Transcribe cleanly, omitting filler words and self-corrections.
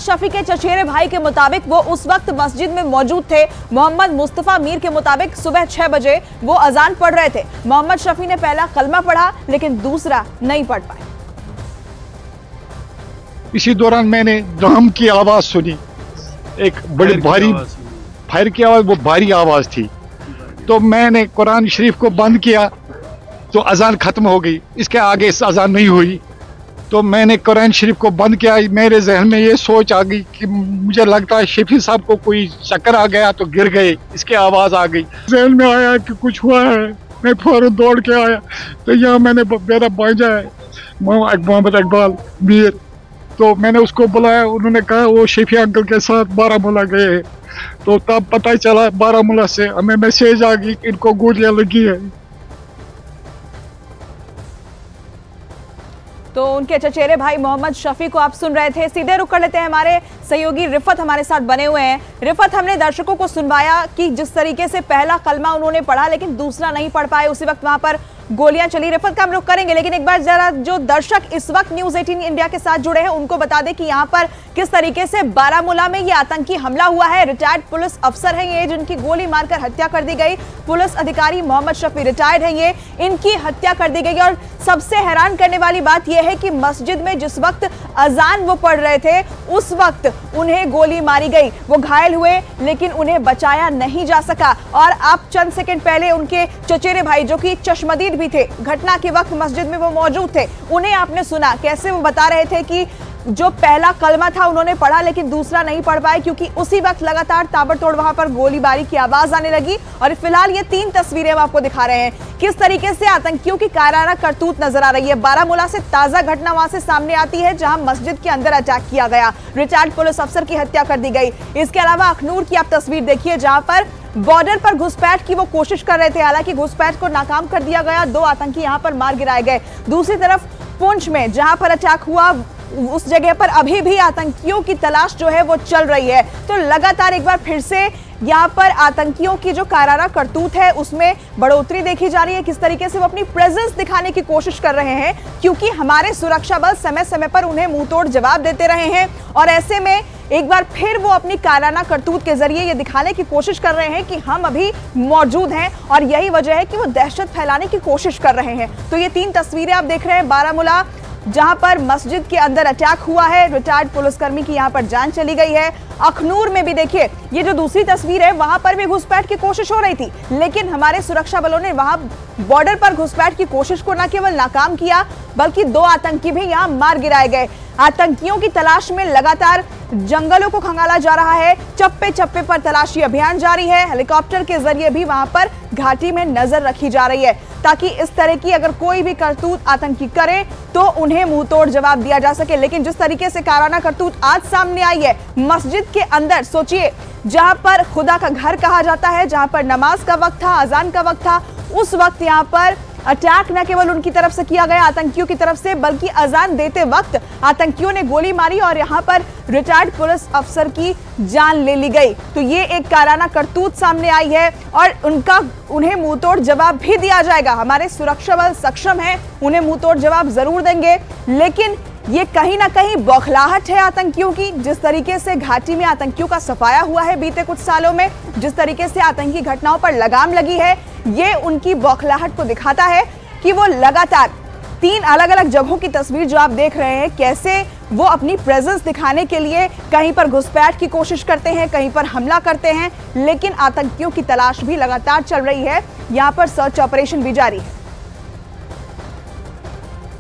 शफी के चचेरे भाई के मुताबिक वो उस वक्त मस्जिद में मौजूद थे। मोहम्मद मुस्तफा मीर के मुताबिक सुबह 6 बजे वो अजान पढ़ रहे थे। मोहम्मद शफी ने पहला कलमा पढ़ा लेकिन दूसरा नहीं पढ़ पाए। इसी दौरान मैंने ड्रम की आवाज सुनी, एक बड़ी भारी फायर की आवाज, वो भारी आवाज थी। तो मैंने कुरान शरीफ को बंद किया तो अजान खत्म हो गई, इसके आगे अजान नहीं हुई। तो मैंने कुरान शरीफ को बंद किया। मेरे जहन में ये सोच आ गई कि मुझे लगता है शफी साहब को कोई चक्कर आ गया तो गिर गए, इसके आवाज आ गई। जहन में आया कि कुछ हुआ है, मैं फौरन दौड़ के आया तो यहाँ मैंने मेरा भांजा है मोहम्मद इकबाल मीर, तो मैंने उसको बुलाया। उन्होंने कहा वो शफी अंकल के साथ बारामूला गए हैं। तो तब पता चला बारामूला से हमें मैसेज आ गई कि इनको गोलियां लगी है। तो उनके चचेरे भाई मोहम्मद शफी को आप सुन रहे थे। सीधे रुक कर लेते हैं, हमारे सहयोगी रिफत हमारे साथ बने हुए हैं। रिफत, हमने दर्शकों को सुनवाया कि जिस तरीके से पहला कलमा उन्होंने पढ़ा लेकिन दूसरा नहीं पढ़ पाए, उसी वक्त वहां पर गोलियां चली। रिफत का हम रुख करेंगे, लेकिन एक बार जरा जो दर्शक इस वक्त न्यूज़ 18 इंडिया के साथ जुड़े हैं उनको बता दें कि यहाँ पर किस तरीके से बारामूला में ये आतंकी हमला हुआ है। रिटायर्ड पुलिस अफसर हैं ये, जिनकी गोली मारकर हत्या कर दी गई। पुलिस अधिकारी मोहम्मद शफी रिटायर्ड हैं ये, इनकी हत्या कर दी गई। और सबसे हैरान करने वाली बात यह है कि मस्जिद में जिस वक्त अजान वो पढ़ रहे थे उस वक्त उन्हें गोली मारी गई। वो घायल हुए लेकिन उन्हें बचाया नहीं जा सका। और आप चंद सेकंड पहले उनके चचेरे भाई जो कि चश्मदीद भी थे, घटना के वक्त मस्जिद में वो मौजूद थे, उन्हें आपने सुना कैसे वो बता रहे थे कि जो पहला कलमा था उन्होंने पढ़ा लेकिन दूसरा नहीं पढ़ पाए, क्योंकि उसी वक्त लगातार ताबड़तोड़ वहां पर गोलीबारी की आवाज आने लगी। और फिलहाल ये 3 तस्वीरें हम आपको दिखा रहे हैं किस तरीके से आतंकियों की कायराना करतूत नजर आ रही है। बारामूला से ताजा घटना वहां से सामने आती है जहां मस्जिद के अंदर अटैक किया गया, रिटायर्ड पुलिस अफसर की हत्या कर दी गई। इसके अलावा अखनूर की आप तस्वीर देखिए जहां पर बॉर्डर पर घुसपैठ की वो कोशिश कर रहे थे, हालांकि घुसपैठ को नाकाम कर दिया गया। 2 आतंकी यहां पर मार गिराए गए। दूसरी तरफ पुंछ में जहां पर अटैक हुआ उस जगह पर अभी भी आतंकियों की तलाश जो है वो चल रही है। तो लगातार एक बार फिर से यहाँ पर आतंकियों की जो कायराना करतूत है उसमें बढ़ोतरी देखी जा रही है। किस तरीके से वो अपनी प्रेजेंस दिखाने की कोशिश कर रहे हैं, क्योंकि हमारे सुरक्षा बल समय समय पर उन्हें मुंहतोड़ जवाब देते रहे हैं। और ऐसे में एक बार फिर वो अपनी कायराना करतूत के जरिए ये दिखाने की कोशिश कर रहे हैं कि हम अभी मौजूद हैं, और यही वजह है कि वो दहशत फैलाने की कोशिश कर रहे हैं। तो ये 3 तस्वीरें आप देख रहे हैं बारामूला जहां पर मस्जिद के अंदर अटैक हुआ है, रिटायर्ड पुलिसकर्मी की यहां पर जान चली गई है। अखनूर में भी देखिए ये जो दूसरी तस्वीर है, वहां पर भी घुसपैठ की कोशिश हो रही थी, लेकिन हमारे सुरक्षा बलों ने वहां बॉर्डर पर घुसपैठ की कोशिश को न केवल नाकाम किया बल्कि 2 आतंकी भी यहां मार गिराए गए। आतंकियों की तलाश में लगातार जंगलों को खंगाला जा रहा है, चप्पे चप्पे पर तलाशी अभियान जारी है। हेलीकॉप्टर के जरिए भी वहां पर घाटी में नजर रखी जा रही है ताकि इस तरह की अगर कोई भी करतूत आतंकी करे तो उन्हें मुंहतोड़ जवाब दिया जा सके। लेकिन जिस तरीके से कायराना करतूत आज सामने आई है मस्जिद के अंदर, सोचिए जहां पर खुदा का घर कहा जाता है, जहां पर नमाज का वक्त था, अजान का वक्त था, उस वक्त यहां पर अटैक न केवल उनकी तरफ से किया गया आतंकियों की तरफ से, बल्कि अजान देते वक्त आतंकियों ने गोली मारी और यहां पर रिटायर्ड पुलिस अफसर की जान ले ली गई। तो ये एक कायराना करतूत सामने आई है और उन्हें मुंहतोड़ जवाब भी दिया जाएगा। हमारे सुरक्षा बल सक्षम है, उन्हें मुंहतोड़ जवाब जरूर देंगे। लेकिन ये कहीं ना कहीं बौखलाहट है आतंकियों की। जिस तरीके से घाटी में आतंकियों का सफाया हुआ है बीते कुछ सालों में, जिस तरीके से आतंकी घटनाओं पर लगाम लगी है, ये उनकी बौखलाहट को दिखाता है कि वो लगातार 3 अलग अलग जगहों की तस्वीर जो आप देख रहे हैं, कैसे वो अपनी प्रेजेंस दिखाने के लिए कहीं पर घुसपैठ की कोशिश करते हैं, कहीं पर हमला करते हैं, लेकिन आतंकियों की तलाश भी लगातार चल रही है। यहाँ पर सर्च ऑपरेशन भी जारी है।